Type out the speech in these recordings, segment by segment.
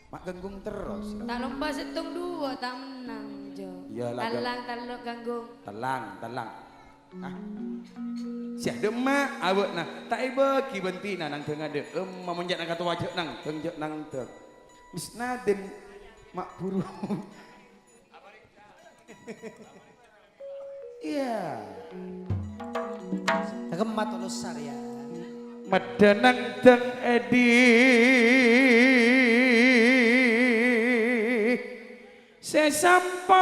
mak ganggung terus. Tak lomba setung dua tak menang jo. Iyalah, Talang talok ganggung. Telang. Ah. Siap demak awak nah. Tak iba ki bentina nang tengah de. Memonjak nang kata wajah nang tunjuk nang teng. Mis Nadin mak buru. Iya. Kemat ulusar ya. Madanang teng edi sesamparna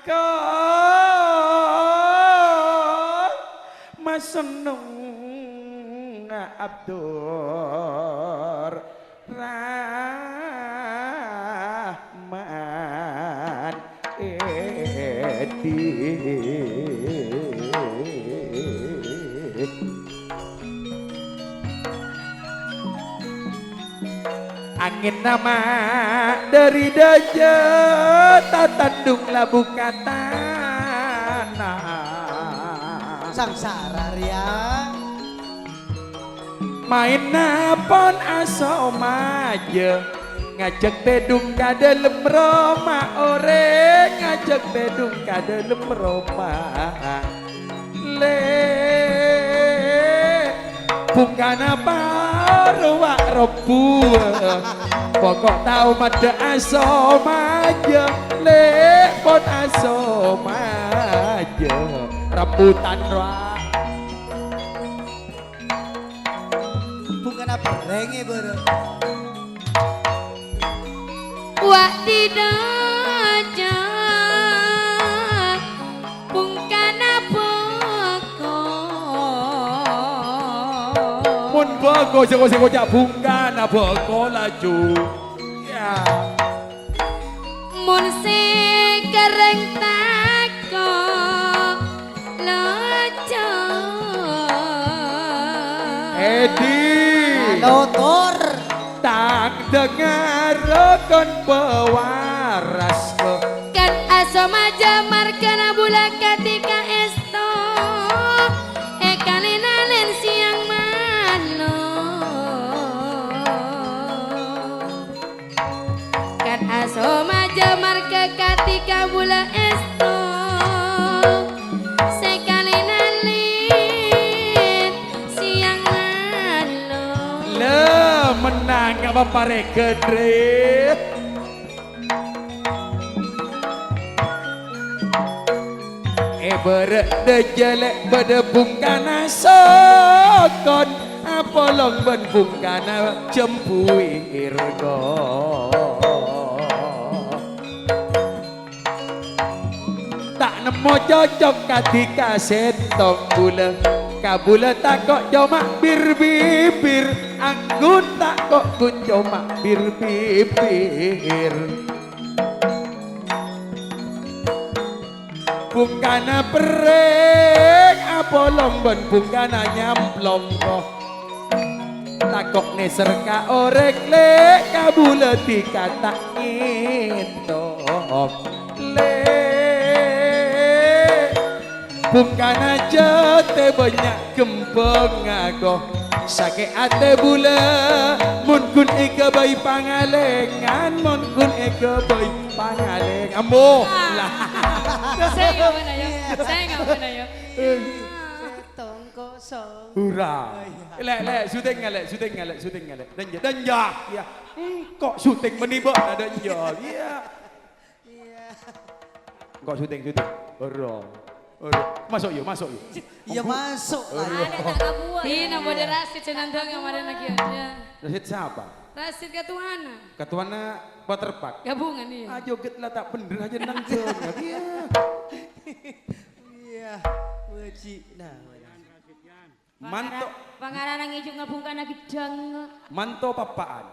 ko masenung Abdur Rahman edi angin nama dari daja tatandung labu katana Sangsara ria. main napon aso maje ngajak bedung ka dalem Roma ore ngajak bedung ka dalem Roma le bukan apa ruwak rebu pokok tahu mada aso maja lepon aso maja rambutan roa Bukan apa renge bere. Wak didaja pungkana boko. mun bago sego jak bukan apa laju ya Mun se kereng tako lojo. Edi Lotor. tak dengar kon pewaras Kan aso maja markana bula katika esto kalinalen siang mano. Kan aso maja marka katika bula esto sekalinalen siang mano. le menang apa pare kedre bere de jelek bede bungkana sokon apa long ben bungkana jempuir go tak nemu cocok katika setong bula kabula tak kok jomak bir bibir anggun tak kok kun jomak bir bibir bungkana pereng apa lomben bungkana nyamplong kok takok neser ka orek le kabula dikata itu le bungkana jete banyak gempeng ago sake ate bula mun kun eka bayi pangalengan mun kun eka bayi pangalengan ambo lah Saya nggak mana ya, saya nggak mana ya. Setong kosong. hurra lek syuting ngalek dan ya kok syuting meniba ada ya kok syuting hurra masuk yuk Ya masuk lah. Ada tak kabuan. Ini boleh Rasid senandang yang mana lagi ya. Rasid siapa? Rasid Ketuana. Ketuana Waterpark. Gabungan nih. Ah joget lah tak bener aja nang tengah dia. Iya. Wajib. Nah. Manto Pangaran yang hijau ngabungkan lagi gedang. manto papaan.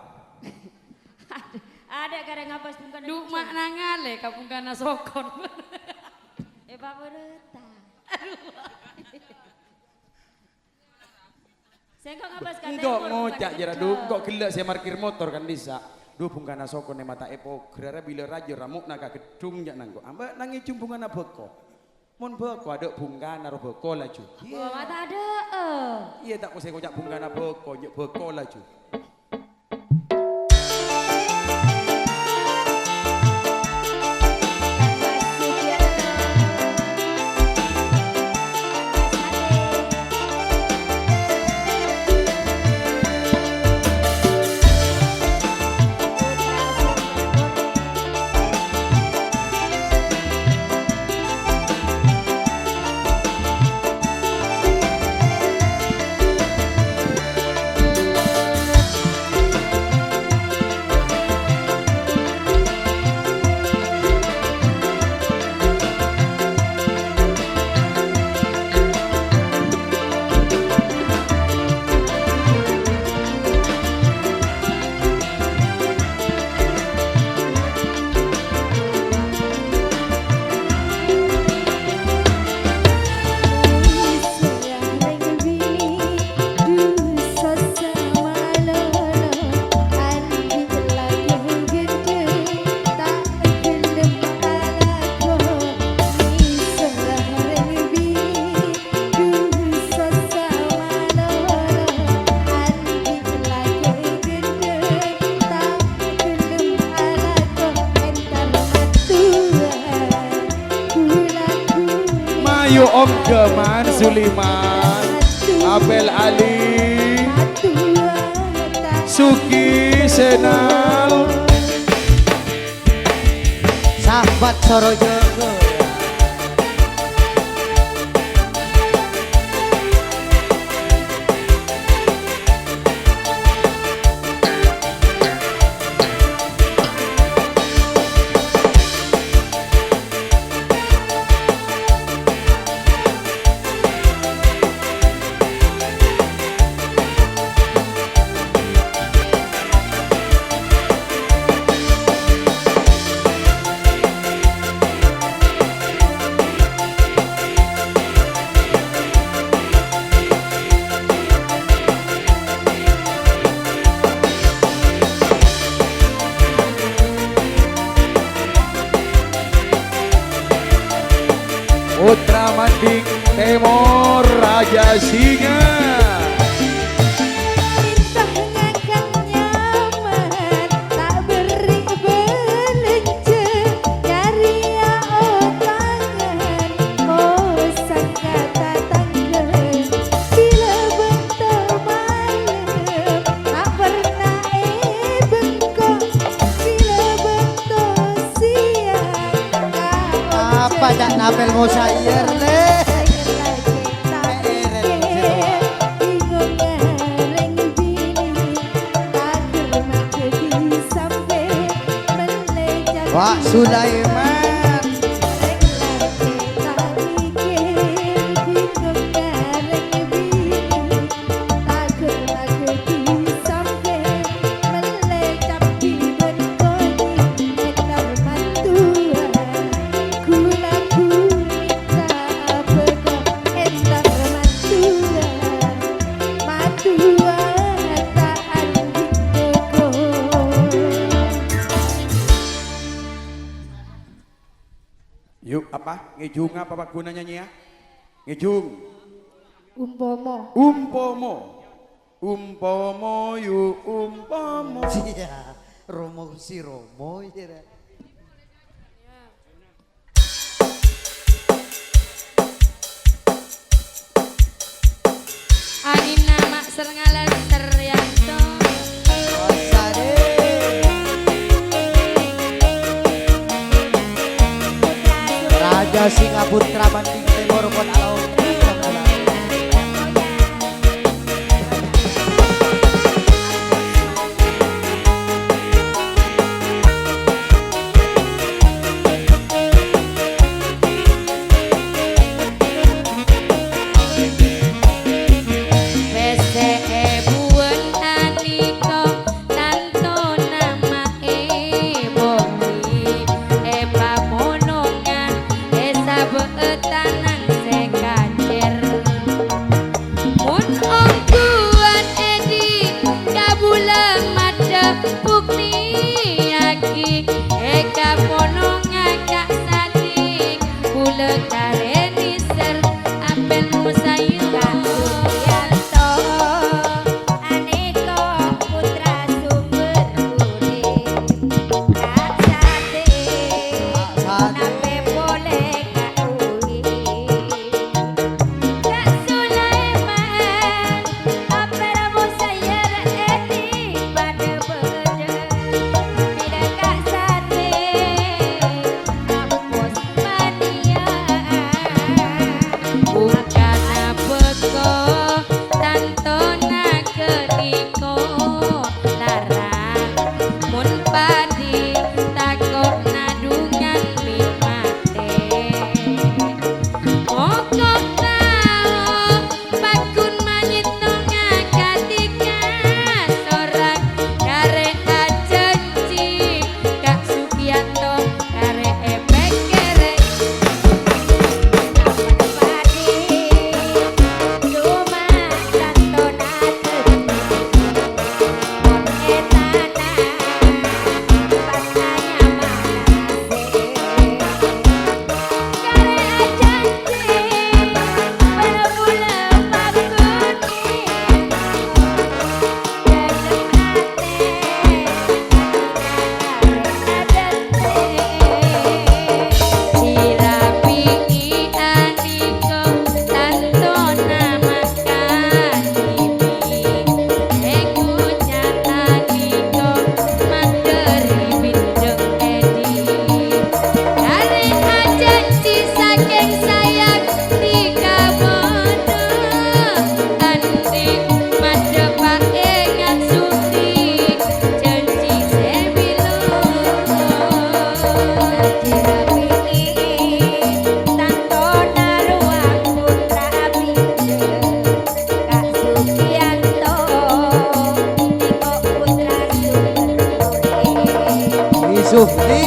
Ada kadang ngapas bungkan. Duh makna ngale kabungkan sokon. Pak Bereta. Saya kok ngabas kata Enggak ngocak jera du, kok gelek saya parkir motor kan bisa. Duh bungkana soko ne mata epo grara bila rajo ramuk naga gedung jak nangko. Ambak nangi cumbungan abeko. Mun beko ada bungkana ro beko laju. Oh, mata ada. Iya tak usah kocak bungkana beko, nyek beko laju. Ayo Om Geman Suliman, Abel Ali, Suki Senal, Sahabat Sorojogo. Putra Manding Timur Raja Singa. Apa dak napel mosair le? Wak Sulaiman. Yuk apa? Ngejung apa pak gunanya ya? Ngejung. Umpomo. Umpomo. Umpomo yuk umpomo. Iya, Romo si Romo ya. Anina mak serngala Teryanto. Raja Singaputra Banding Timur Kota Laut. Tan Zuhdi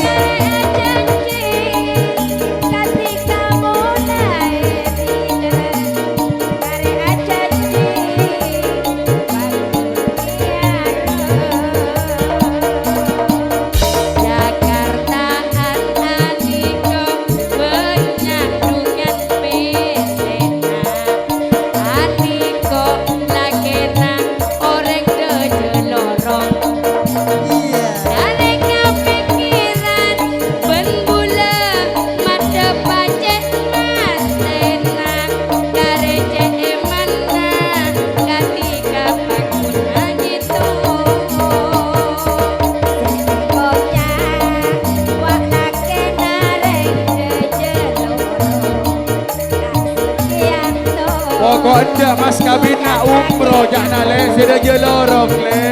Pokoknya mas kabina umroh jangan le sudah jelorok le.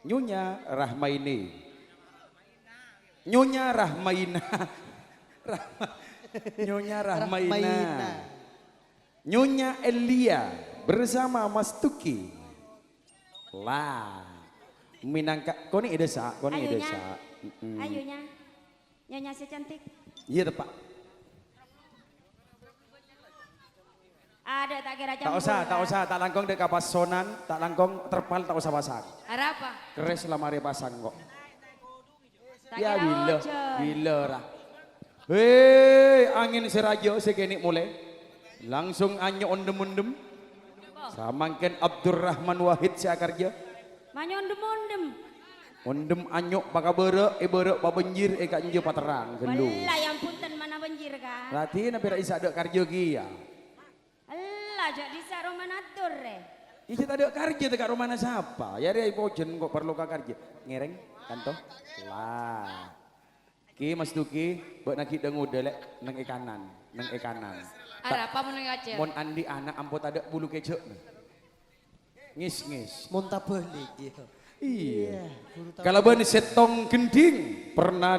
Nyonya Rahmaini. Nyonya Rahmaina. Nyonya Rahmaina. Nyonya Elia bersama Mas Tuki. Lah. Minangka kau ni desa, kau ni desa. Ayunya. Nyonya si cantik. Iya tepak. Ada tak kira Tak campur. usah, tak langkong dek pasonan, tak langkong terpal tak usah pasang. Ada apa? Keres lamari pasang kok. Tak Ya kira bila, ojon. bila rah. Hei, angin serajo sekenik mulai. Langsung anyo ondem-ondem. Samangken Abdurrahman Wahid siakarja. Manyondem-ondem. Ondem anyok pakabere, bere pabenjir kanjo paterang gelu. Belah yang punten mana banjir kan. Berarti na pira isa dek karja ki ya. Allah jadi saroma natur re. Isa tak dek karja dekat rumah siapa? Ya dia pojen kok perlu ka karja. Ngereng kanto. Lah. Ki Mas Duki, buat nak kita ngudelek nang ikanan, nang ikanan. Ada apa menengah aja? Mon andi anak ampun ada bulu kecek. Ngis. muntah balik gitu. Iya. Kalau ben setong gending pernah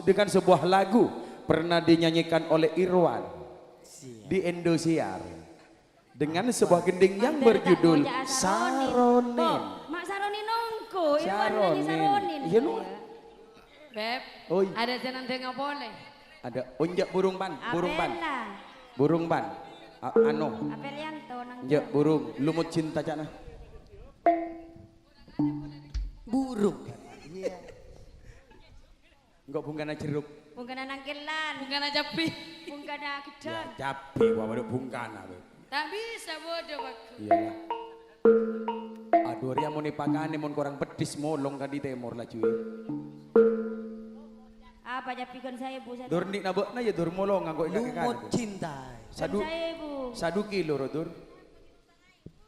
dengan sebuah lagu pernah dinyanyikan oleh Irwan di Indosiar dengan sebuah gending yang berjudul Saronin. Mak Saronin nongko. Saronin. Saronin. Iya nu. Beb, Oi. ada jenang tengah boleh. Ada onjak burung ban. Apela. Burung ban. Anu. Apelianto nang. Onjak burung lumut cinta cakna. Burung. Enggak bungkana jeruk. Bungkana nangkelan. Bukan aja pi. Bungkana kedon. Cabe gua ada bungkana. Tak bisa bodoh aku. Iyalah. Aduh ria mau nipakane mon korang pedis molong kan di temor lah cuy. Apa japikon saya bu? Dur nik nabokna ya dur molong nganggo enggak Lumut kan. cinta. Sadu Saya bu. sadu kilo ro dur.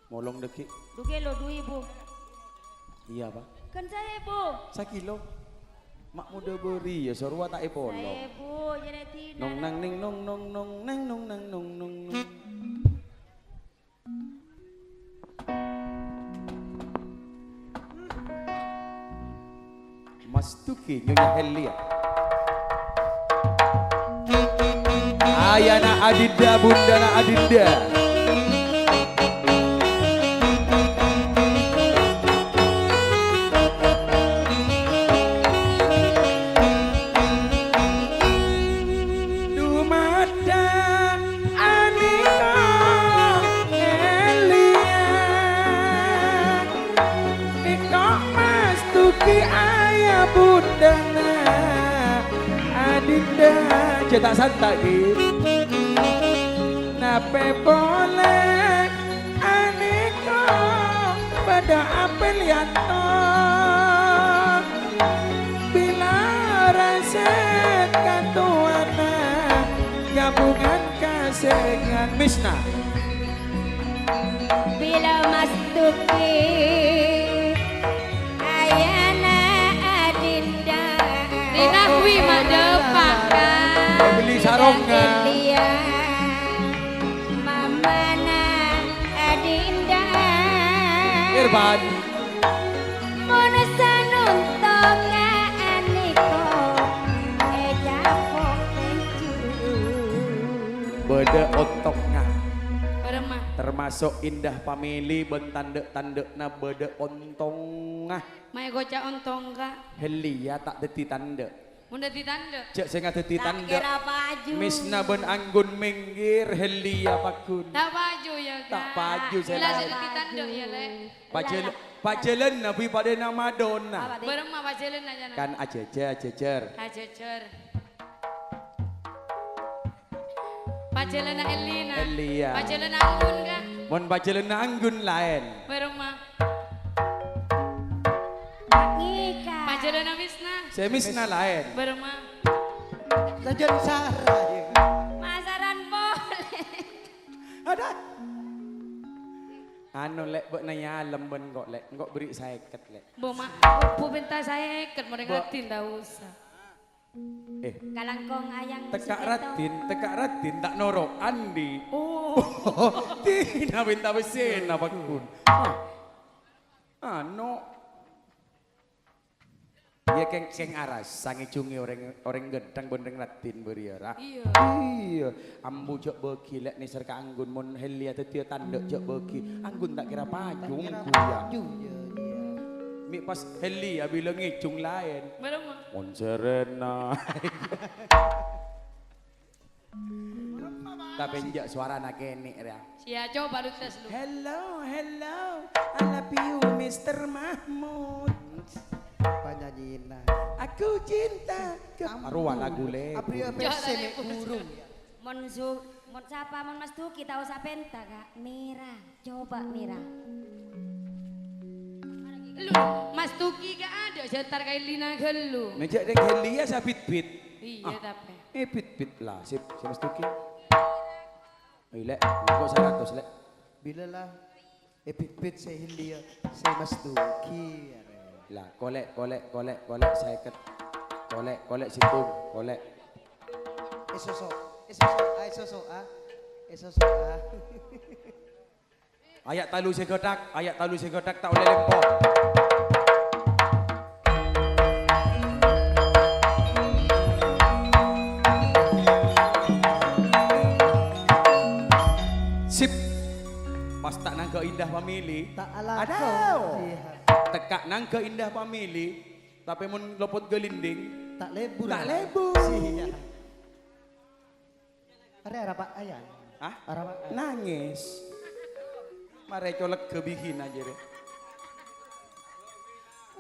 Molong deki. 2 kilo 2 ibu. Iya pak. Kan saya bu. Sakilo. Mak muda beri ya sorwa tak epolong. Saya bu jadi tina. Nong nang ning nong nong nong nang nong nang nong nong. Mas Tuki Nyonya Elia. Ayana Adinda Bundana Adinda. Dumadang Anika Elia. Niko Mas Tuki ayah Bundana Adinda. Cetak santai gitu. Nape boleh aneka pada apelianto bila raset katuana gabungan kasengan Misna. Bila Mas Tuki Ayana Adinda Rina kui mak depak kan. Beli sarongnya. Dia Mamana Adinda Irfan. Mono sanuntong aniko ejapok kencu. Beda otoknya. Beremah. Termasuk indah pamili bentandek-tandek na beda ontongah. Mai gocak ontong kak. Helia tak deti tandek. Munda ditanda. Cek saya deti Tak tandek. kira baju. Misna ben anggun minggir Helia pakun. Tak baju ya kak. Tak baju saya Bila lah. jadi ditanda ya le. Pacelen nabi pada nama Donna. Apa, Dik? Beremah pajalan aja nak. Kan ajejer. Hajejer. Pajalan na Elina. Elia. Pajalan anggun kak. Mon pacelen na anggun lain. Beremah. Ngika. Pajalan na Wisna. Saya misna lain. Beremah. Lajan Sarah. Ya. Masaran boleh. Ada. Anu lek buat nanya alam ben kok lek kok beri saya ket lek. Boma. Bu minta saya ikat mereka tidak usah. Kalangkong ayang Tekak suketo. ratin tak norok Andi. Oh. Tina binta besen apa kun. Anu. Ya keng aras sangi cungi orang gedang bondeng ratin beriara. Iya. Iya, ambu jok beki lek ni serka anggun mon helia tetia tandek jok beki. Anggun tak kira pajung kuya. Mi pas helia bilang ngicung lain. Beremah. Mon serena. Tapi njak suara nak kene ya. Sia coba lu tes lu. Hello, I love you Mr. Mahmud. Panyanyiin. Aku cinta arwah lagu le. Apa semek burung. Mon siapa mon Mas Duki tahu sapenta kak? Mira, coba Mira. Lu Mas Tuki gak ada setar kayak Lina gelu. Ngejak deng helia sa bit. Iya tapi. Bit lah sip Mas Tuki. Lek, kok 100 lek. Bila lah epit-pit saya Hindia, saya Mas Duki. Lah, kolek saya ket. Kolek situng, kolek. Esosok. Ayak talu segodak tak boleh lempok. Sip. Pas tak nangka indah pamili. Tak ala Ada. kau. Iya. Tekak nangka indah pamili. Tapi mun lopot gelinding. Tak lebur. Tak lebur. Iya. Ada apa ayam? Hah? Apa? Nangis. Mare colek kebihin aja deh.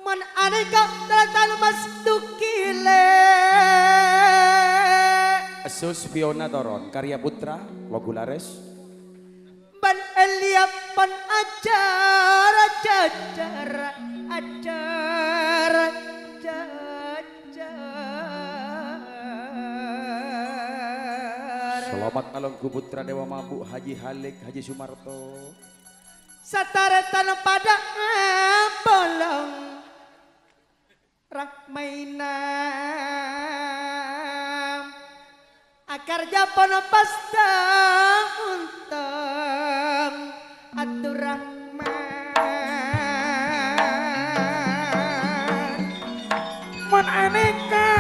Man aneka tatan Mas Duki le. Asus Fiona Toron, Karya Putra, Wagulares. Ban Elia pan ajar. Selamat Alongku Putra Dewa Mabuk Haji Halik Haji Sumarto. Sataratan pada bolong Rahmainam akar japon pasta untung Abdurrahman Mon aneka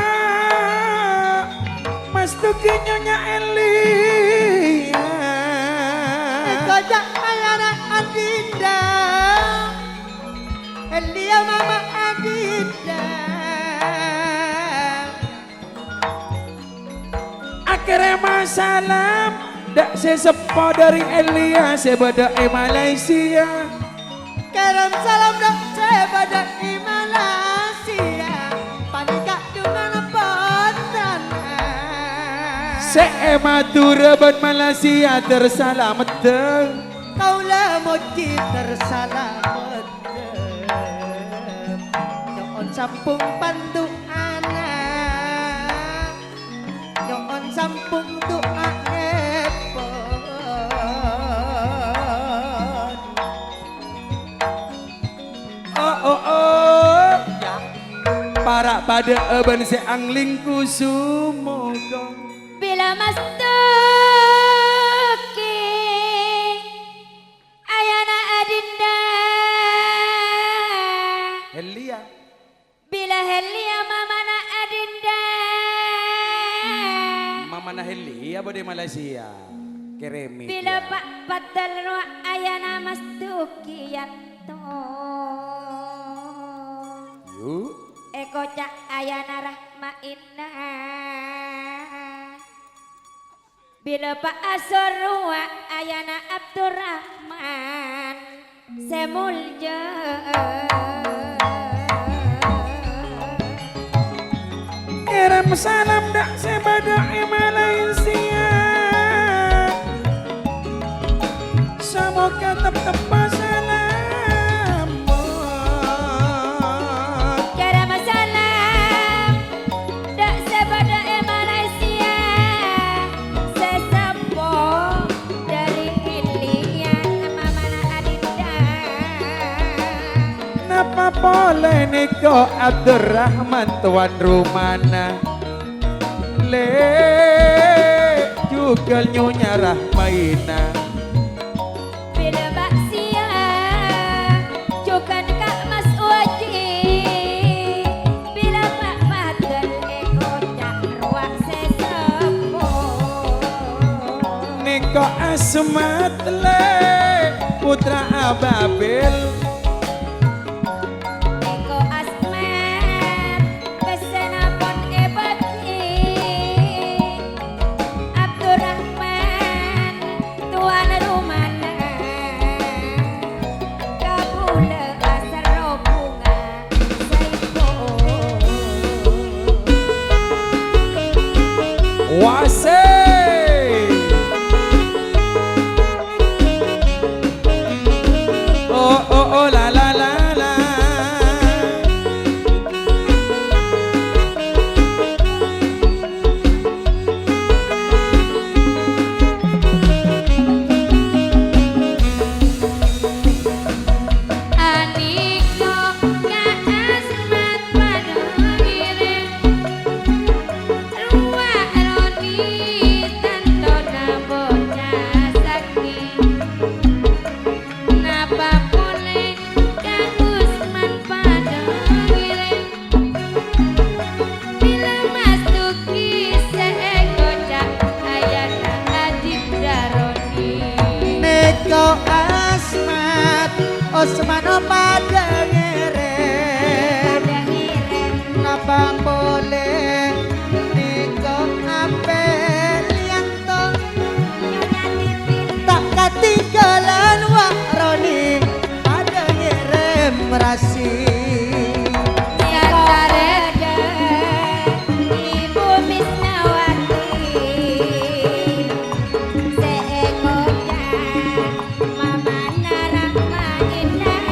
Mas Duki Nyonya Elia. Kojak ayana Adinda Elia mama Adinda Akhirnya masalah dak sesepo dari Elia sebeda Malaysia. Kirim salam dok sebada di Malaysia panikak dengan potana Matura ban Malaysia tersalamet. kaulah moji tersalamet nyoon sampung pandu anak nyoon sampung doa epon Oh para pada ban seangling kusumogong. Bila Mas Duki ayana Adinda apa di Malaysia? Keremi. Bila Pak Padal Ruak Ayana Mas Dukian to. Yuk. Eko Cak Ayana Rahma Indah. Bila Pak Asor Ruak Ayana Abdurrahman Semulja. Kirim salam dak sebada Malaysia. Semoga tetap salam. Kirim salam dak sebada Malaysia. Sesampo dari Ilian Mamana Adinda. Napa boleh niko Abdurrahman tuan rumana. Le juga nyonya Rahmaina. Bila Mbak Sia Cukan Kak Mas Waji. Bila Pak Padel Eko Cak Ruak Sesepo. Niko Asmat le putra Ababil. Eko Asmat Pesenapun Ebaki. Abdurrahman Tuan Rumana. Kabule Asaro Bunga Saipo. Wase. Oh oh oh la la la la. Aniko Kak Asmat Padangire Ruak Roni Tantona Bocah Sakti. Napa boleh Kak Usman Padangire Bila Mas Duki seeko Cak Ayana Adinda Roni. Neko Asmat Osman pada ngirim. Napa boleh Neko Apel yang to. Tak ketinggalan Wak Roni pada ngirim rasi. Ibu Misnawati Seeko Cak Mamana Rahma Indah.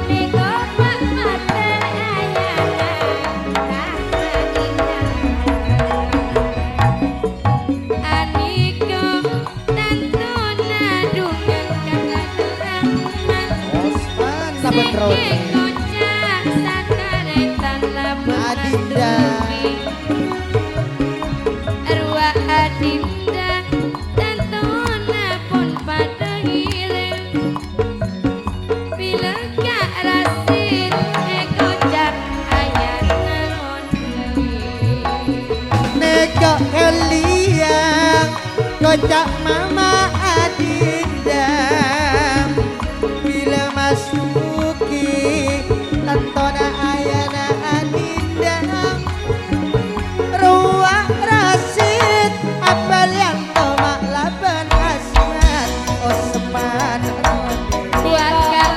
Niko Pak Padel Ayana Rahma Indah. Aniko Tantona Dungan Kak Abdurrahman. Osman saben Roni. Kocak sakaretan labuh Adinda. Ruak Adinda Tantona pun pada ngiling. Bila Kak Rasid Kocak Ayana Roni. Neko Eliang kocak Mama Adinda. Bila Mas Duki Tantona Ayana Adinda. Ruak Rasid Apel yang tomak laban Asmat Osman Roni. Buat Kak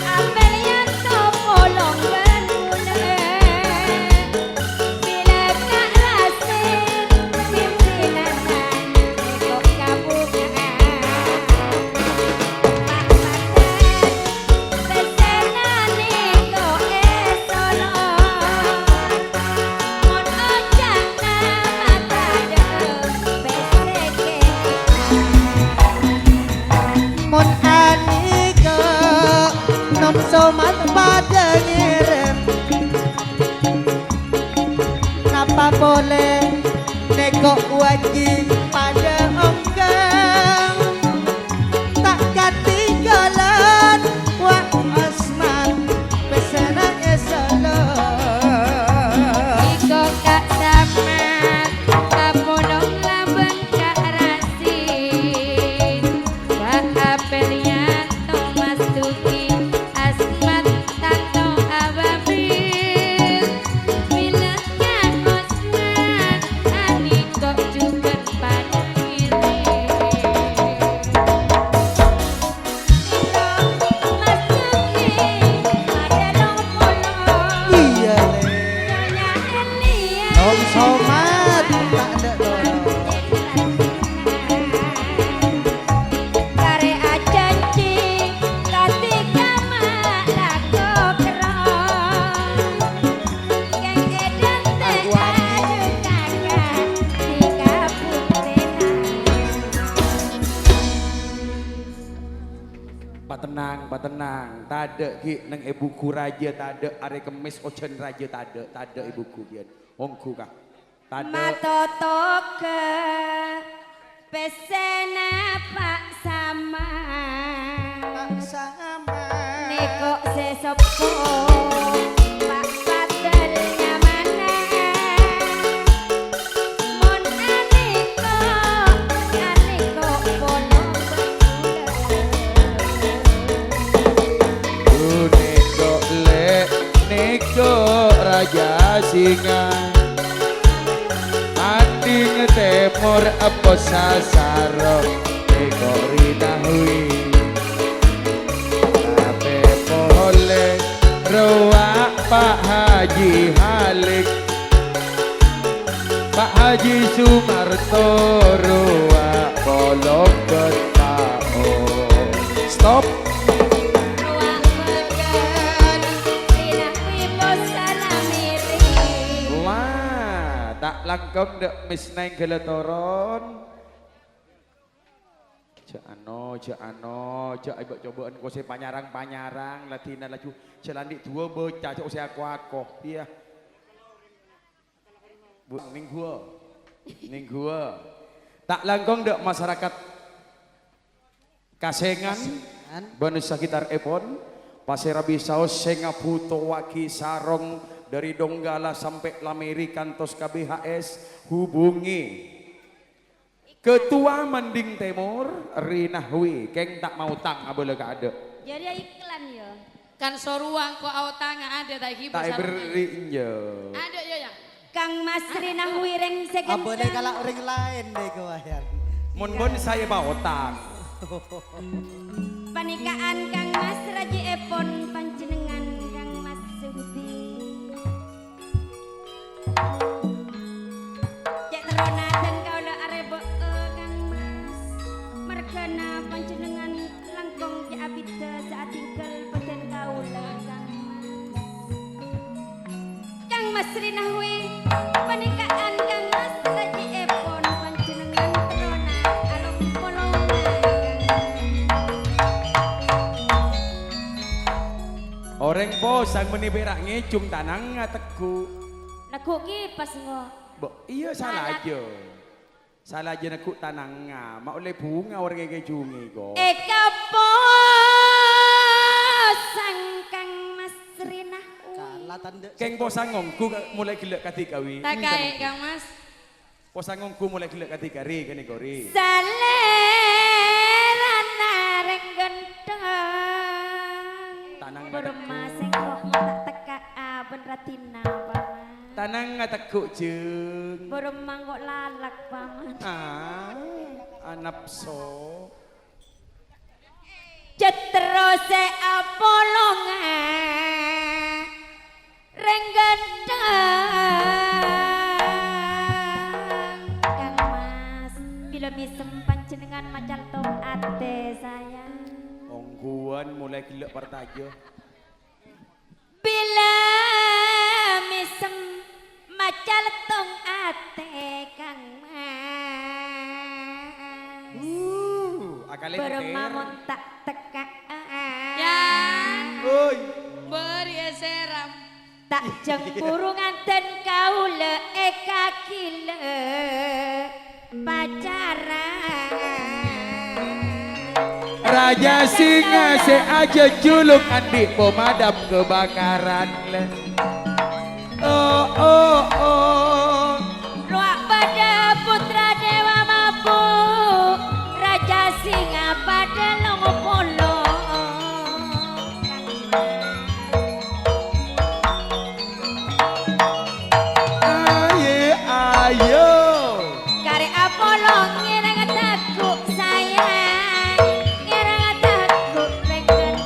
Amelia Topolong Bermula. Bila Kak Rasid pimpinan Kok Kabunga. Pak Padel pesenan Niko Esolo. Mon ojak nama Padel beseke. Mon Aniko Nom Somat pada ngirim. Napa boleh Neko Waji pada ongkang. Tak ketinggalan Wak Osman pesenannya solo. Iko Kak Samad tenang. Tade ki neng ibuku raja tade are kemis ojen raja tade ibuku biyen. Wongku kah. Tade. Matoto ke pesena Pak sama. Pak sama. Neko sesepo Pak paternya mana. Mon aniko bolong Neko raja singa Anding temur apa sasaro Neko rinahui Ape boleh Ruak Pak Haji Halik Pak Haji Sumarto Ruak bolong betao Stop. ruang beken Rina wipo salamiri. Wah, tak langkong dek mis neng geletoron. Cek ano, cek ibu cobaan kau se panyarang latina laju celandik dua bocah cek usia aku iya. Bu ning gua. Tak langkong dek masyarakat Kasengan, Banu sekitar Epon, Pasir Rabisaus, Sengaputo, Waki, Sarong, dari Donggala sampai Lameri, kantos KBHS, hubungi Ketua Mending Timur, Rinahwi, keng tak mau tang, boleh gak ada. Jadi iklan ya. Kan soruang kok awak tanga ada tak hibur Tak beri ya. Ada ya ya. Kang Mas Rina Wireng Apa deh segentang. kalau orang lain deh kau ayang. Mon saya bawa tang. Panikaan Kang Mas Raji Epon panjenengan Kang Mas Suhdi. Cek terona dan kaula arebo Kang Mas. Mergana panjenengan langkong cek abida saat tinggal badan kaula Kang Mas. Kang Mas Rinahwi panikaan Kang Mas Raji Epon panjenengan terona alung polongan. Orang posang meniberak ngecung tanang ngateku. Lagu ki pas ngo. Iya salah aja. Salah aja nekuk tanang nga. Mak oleh bunga orang ngecungi kok. Eka po Kang Mas Rina. Kalah tanda. Keng posangongku mulai gila ketika wi. Tak kaya Kang Mas. Posangongku mulai gila ketika ri kene gori. Salerana reng gendeng. Tanang Berma sing roh tak teka ben ratina paman. Tanang ngatekuk jeung. Berma kok lalak paman. Anapso. Cetrose apolonga reng gendeng. Kang Mas bila misem panjenengan macal tong ate sayang. Ongguan mulai gila pertajo. Bila misem macal tong ate Kang Mas. Akalnya Bermamon tak teka. Ya. Oi. Beri seram. Tak jempuru nganten kaula eka kile pacaran. Raja singa se aja juluk andi pemadam kebakaran le. Oh. Ruak pada putra dewa mampu Raja singa pada longo polo. Ayo. Kare Apollo ngirang takut sayang. Ngirang takut pengen.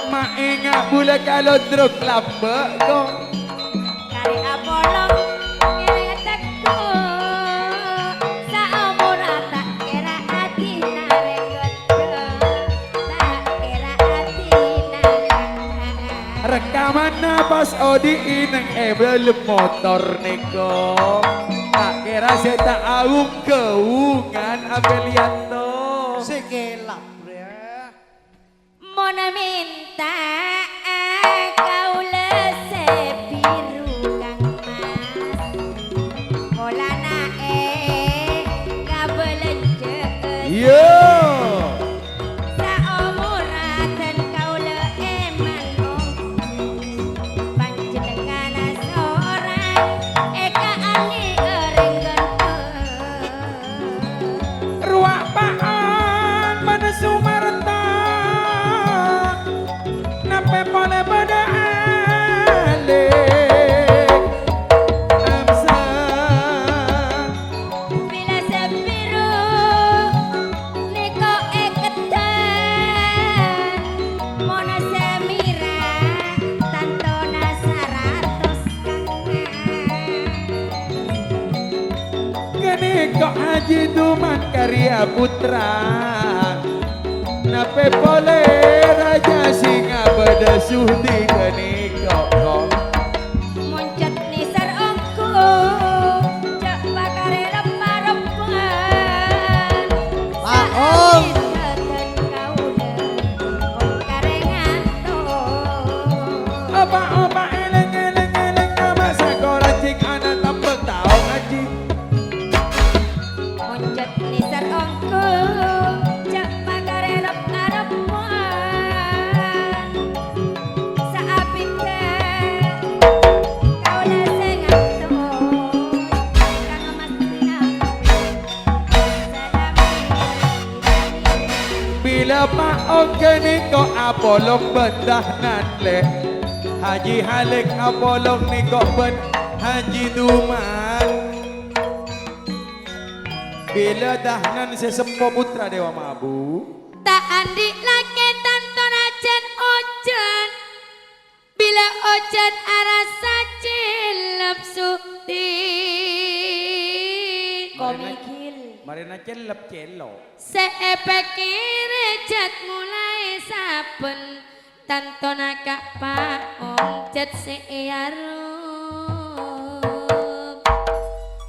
Mak ingat bula kalau druk lambek kok. Kare Apollo ngirang takut. Saumur tak kira hati naregot. Tak kira hati naregot. Rekaman napas Odi ineng belum motor neko. Tak kira saya tak aung keungan apa lihat to. Sekelap bre. Mon minta kaula sepiru Kang Mas Polana kabelejeun Yo. saumuraten kaula eman panjenengan seorang eka ani erenggen Ruak paan pada Sumarta Nape pole pada alik Amsa bila sepiru niko eketan mona semira tantona saratos Gini kok Haji Duman Karya Putra Nape pole Raja Singa pada Suhdi gini kok muncet nisar ongku cak bakare rep-repan Maong. Opa eleng nama sekolah cik anak tambah tau ngaji muncet nisar ongku cak bakare rep-repan saapit kaula sengatos kang mastina Bila Pak Oke niko apolong bedah nanle Haji Halik apolong niko ben Haji Duman Bila dahnan sesempo putra Dewa Mabu Tak andi laki tantona jen ojen bila ojen arasa cilep sukti komikil Marina celep celo seepekire jet mulai saben tantona kak paong jet searup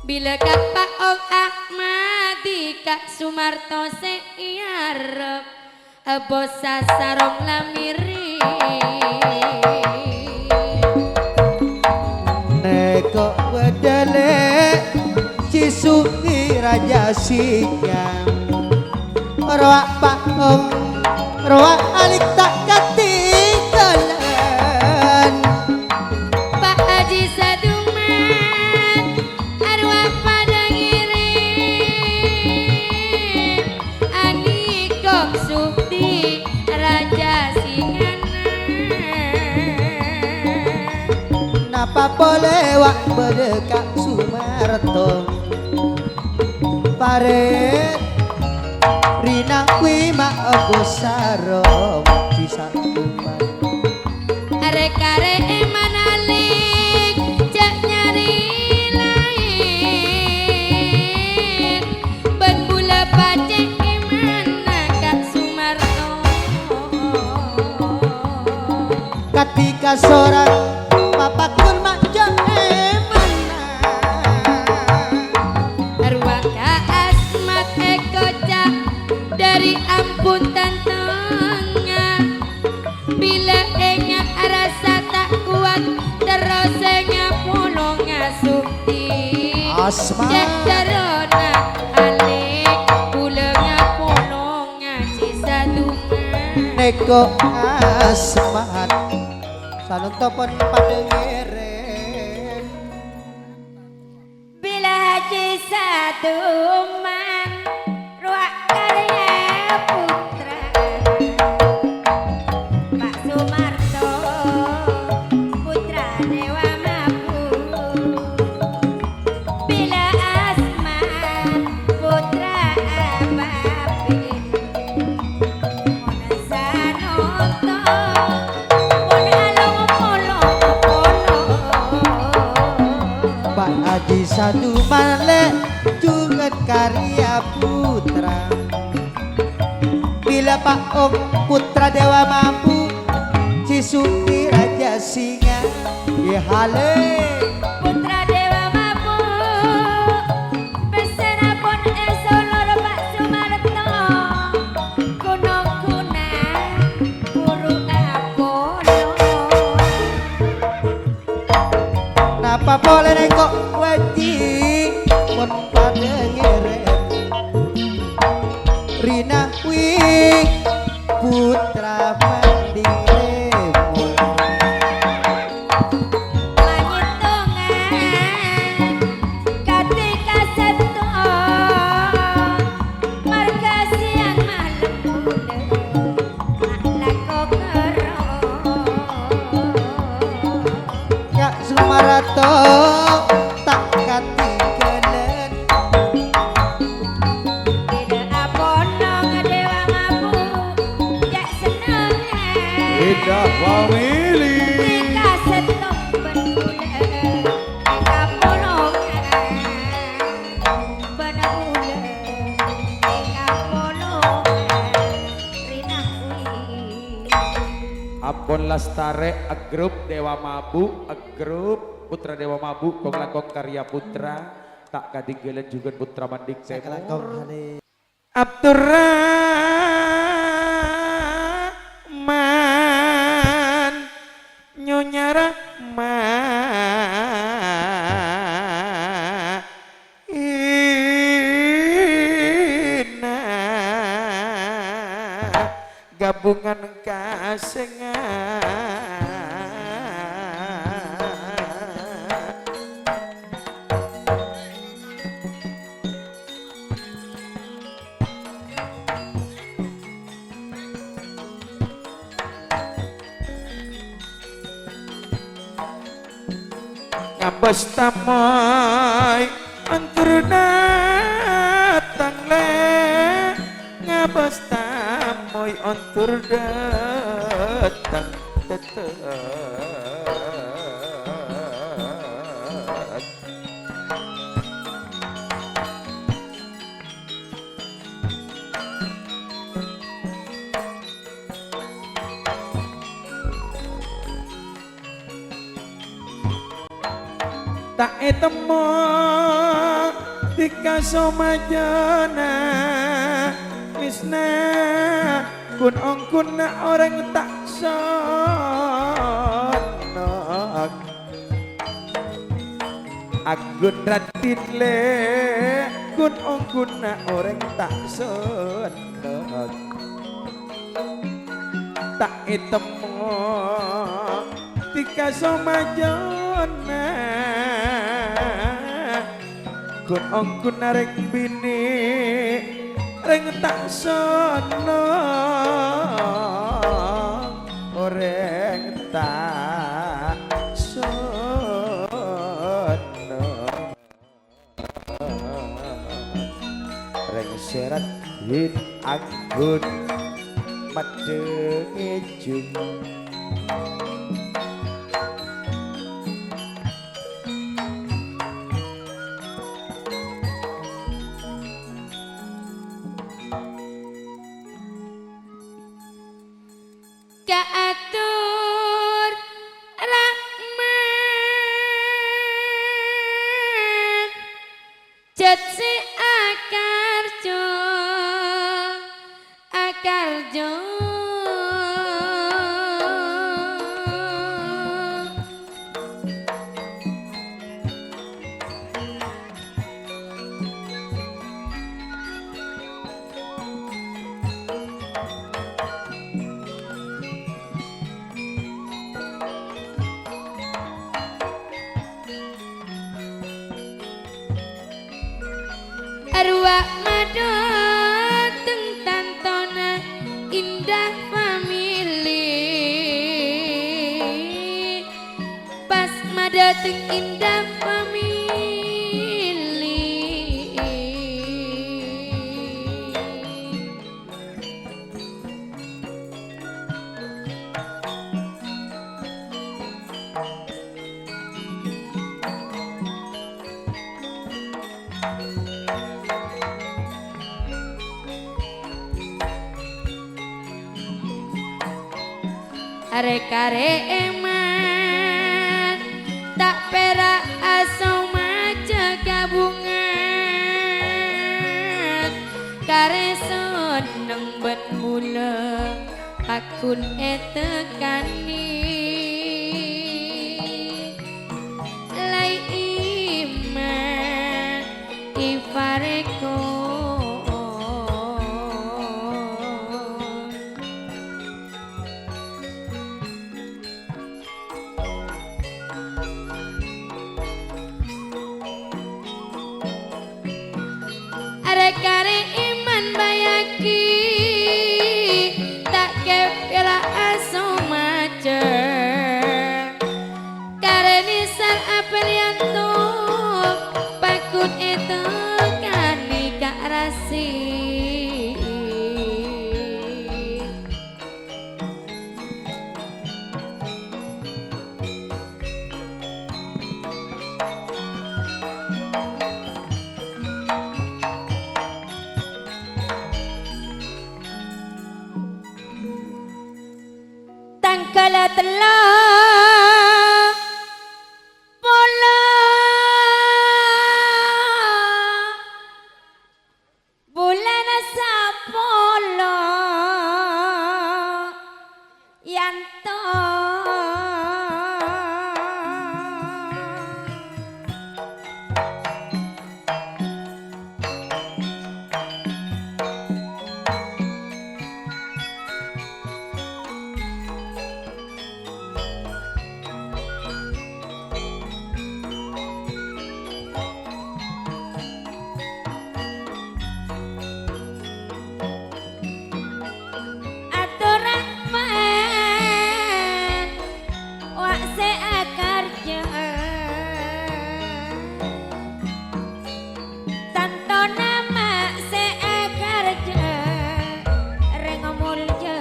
bila kak paong Ahmadi kak Sumarto searup bosa sarong lamiri Neko wedele Cisuki Raja Singa Roak paong Roak alik tak ketinggalan Pak Haji Saduman arwah pada ngirim Ani kok sukti Raja Singana Napa boleh wak berdekat Sumarto Paret Rina Wima Agus Sarong Cisatuman Are-kare manalik jak nyari lain Ben bula pacek imana Kak Sumarto Ketika seorang Papa kun maja emana Ruang Kak Asmat Ekocak dari ampun tantengah bila enyak rasa tak kuat terus enyak pulung ngasukti Asmat. cek terona alik pulungnya pulung ngaji sadungan Neko Asmat Salun topon pada ngerem bila Haji Saduman ruak karya putra Pak Sumarto putra Dewa Mabu bila Asmat putra Ababin Mona Sanoto Mona Along Pak Haji Saduman le juga karya putra Bila Pak Om putra Dewa Mampu Cisuki Raja Singa Ya hale putra Dewa Mabu pesenapun esolor Pak Sumarto gunung kuna Indah Family. Kaset ben bule kapolongan ben bule kapolongan Rina kuwi Apon Lastare a grup Dewa Mabu, a grup Putra Dewa Mabu, kong lakong karya putra, tak katinggalan juga putra mandik Timur. Abdurrahman Nyonya Rahmaina gabungan kasengan ngabas tamoy angker datang le ngabas tamoy angker datang tak etemo tika somajana misna kun ongkun na orang tak sonak agun ratin le kun ongkun na orang tak sonak tak etemo tika somajana kun ongkun areng bini reng tak sono oreng tak sono reng serat hit anggun madeng ejung Kaatur Rahman Jatsi akarjo akarjo arwah madot teng tantona Indah Family pas madot teng Indah Family arek-arek eman tak perak aso maca gabungan kare seneng bet mula akun etekani lai iman ifareko kare iman bayaki tak kepela aso maca kare nisan apelianto pakut itu kani kak rasi telah pola bulan sapolo yanto aturan wak se kerja tanto nama se kerja rengomulja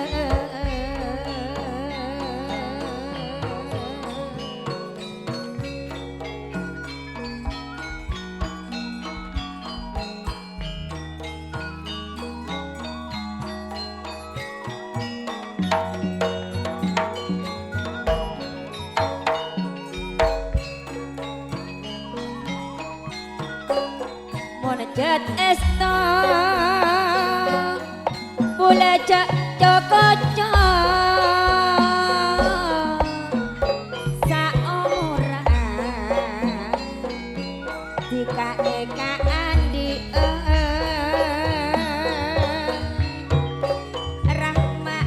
Monejat esto Bule cak cokoco Saoran Dika dekaan di Rahma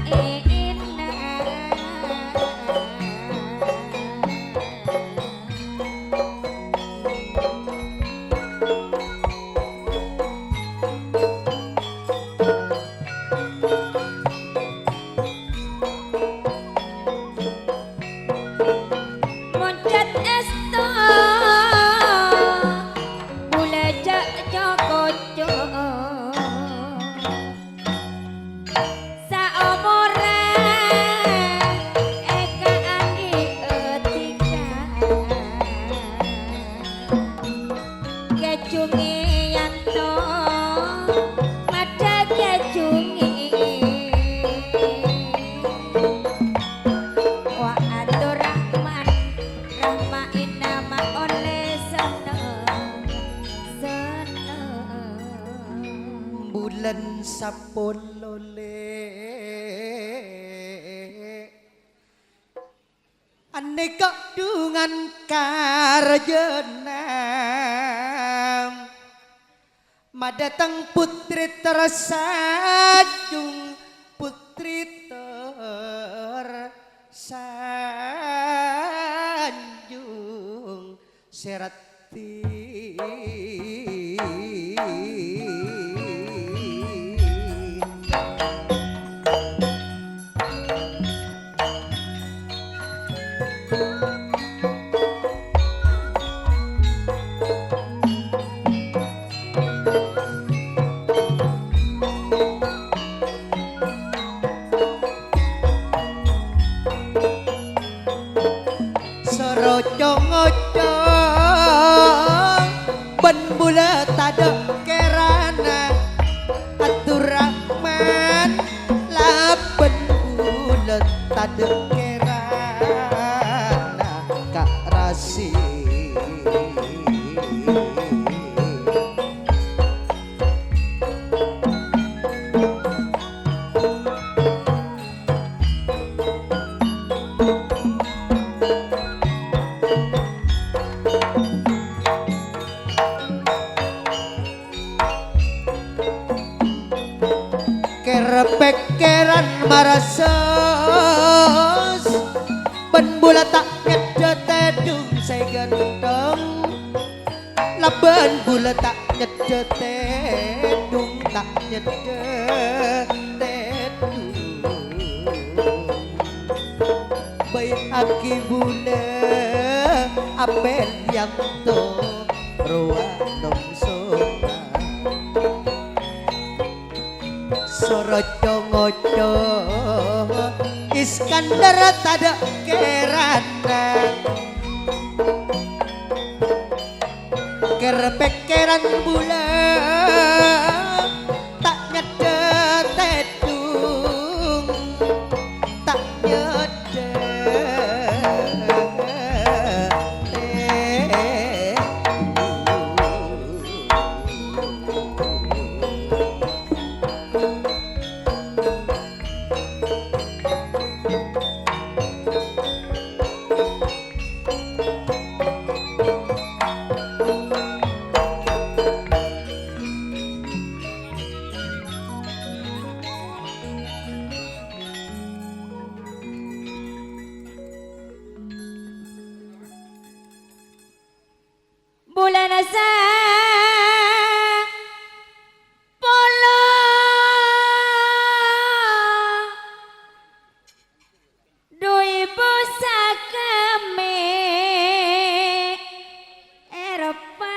Moncat esto Bule cak cokoco Saomoran Eka andi etika Kecungi yanto Mada kecungi Wa atur rahman Rahma inama oleh seneng bulan sapolo le aneka dengan karjenam madatang putri tersanjung putri tersanjung serati Sorocong-ocong ben bulat ada kerana atur rahman laben bulat ada kerana kak rasi kerepekeran marasos ben bola tak nyedetedung saya ganteng laban bola tak nyedetedung tak nyedetedung bayi aki bola apel yang to ruang dongso Sorocong-oco Iskandar tada kerana Kerpekeran bulan tak nyedetedung tak nyedetedung Bulan asa polo doi busa kami Eropa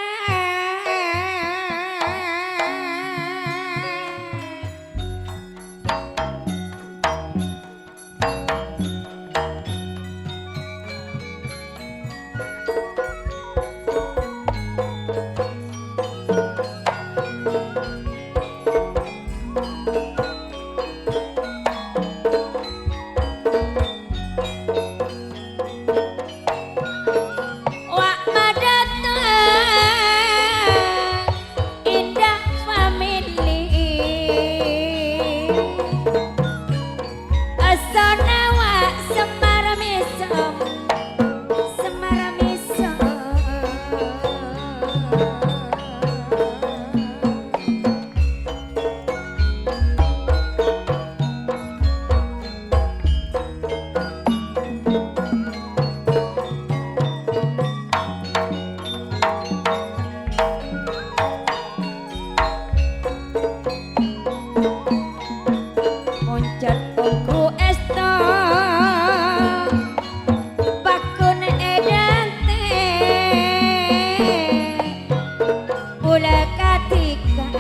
Wak madatang indah family Asana wak semaramisom Moncat ongku esto bakun edante Bula katika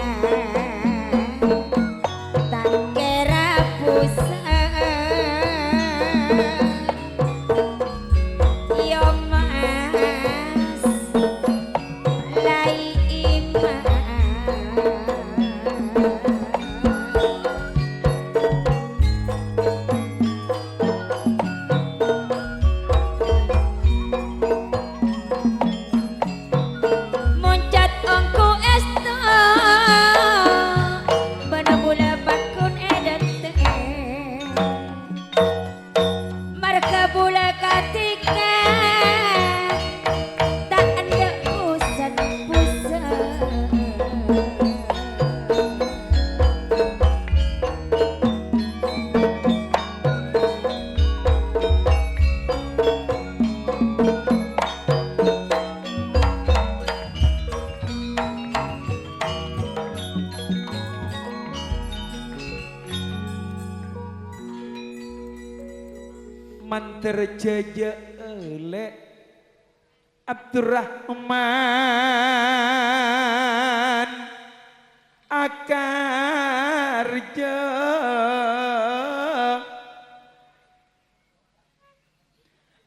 tak kira pusat Yo mas lai iman Moncat ongku esto bana bula bakun edate marka bula katika tak ada pusat-pusat manter jaja elek Abdurrahman Akarja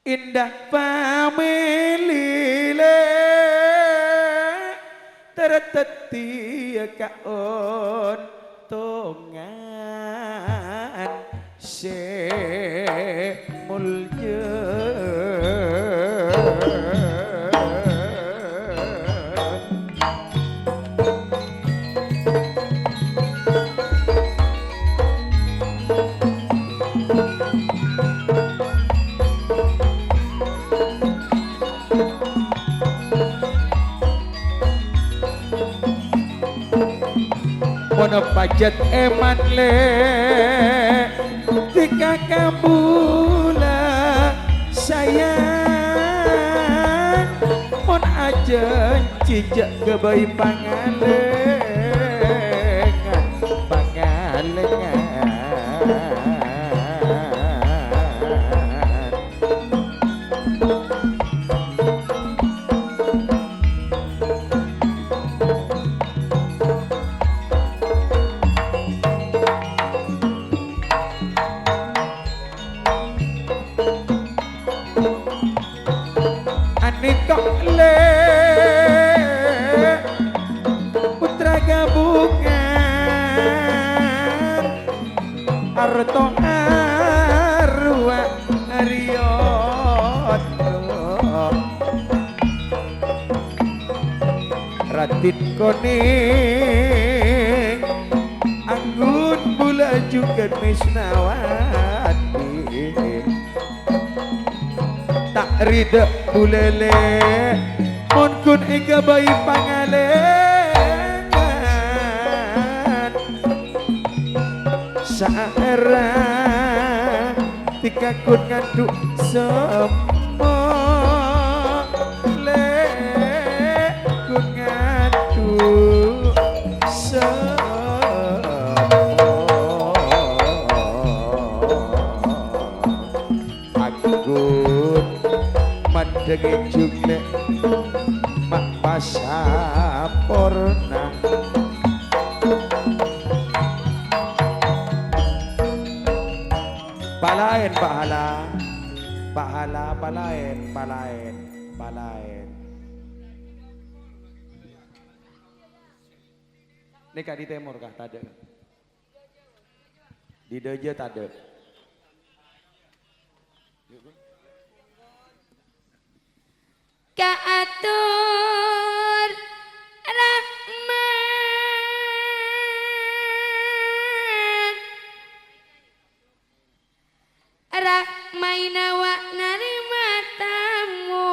indah family le terteti kaon tongan se mulya Mono pajat eman le tika kabula sayang mon aja cijak kebayi pangalengan Anikok le putra gabungan arto arwa ariot ratit koni suket misnawati tak rida bulele mun kun ega bayi pangalengan saera tika kun nganduk semua le kun nganduk Agun mandege jugle mak pasaporna palaen pahala palaen Nika di timur kah tade di deje tade Kaatur Rahman Rahmaina wa narima tamu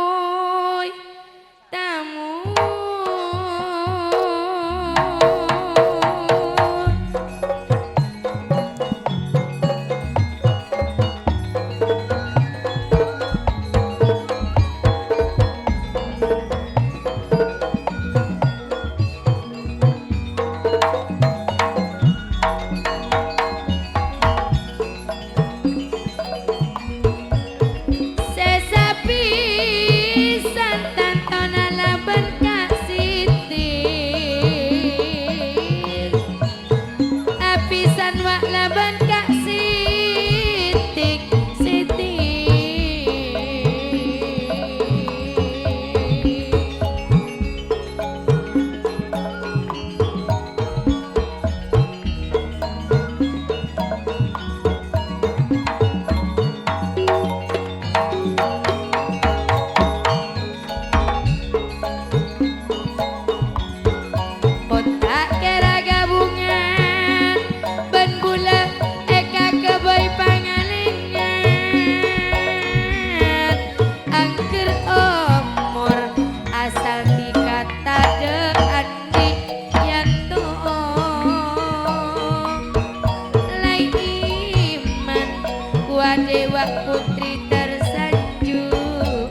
Dewa putri tersanjung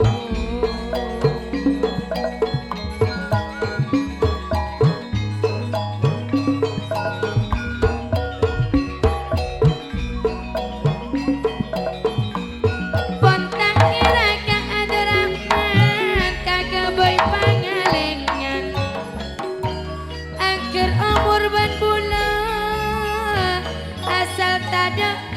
Pontang kira kang ada Rahman kagak boy pangalengan angker umur ban bulan asal tada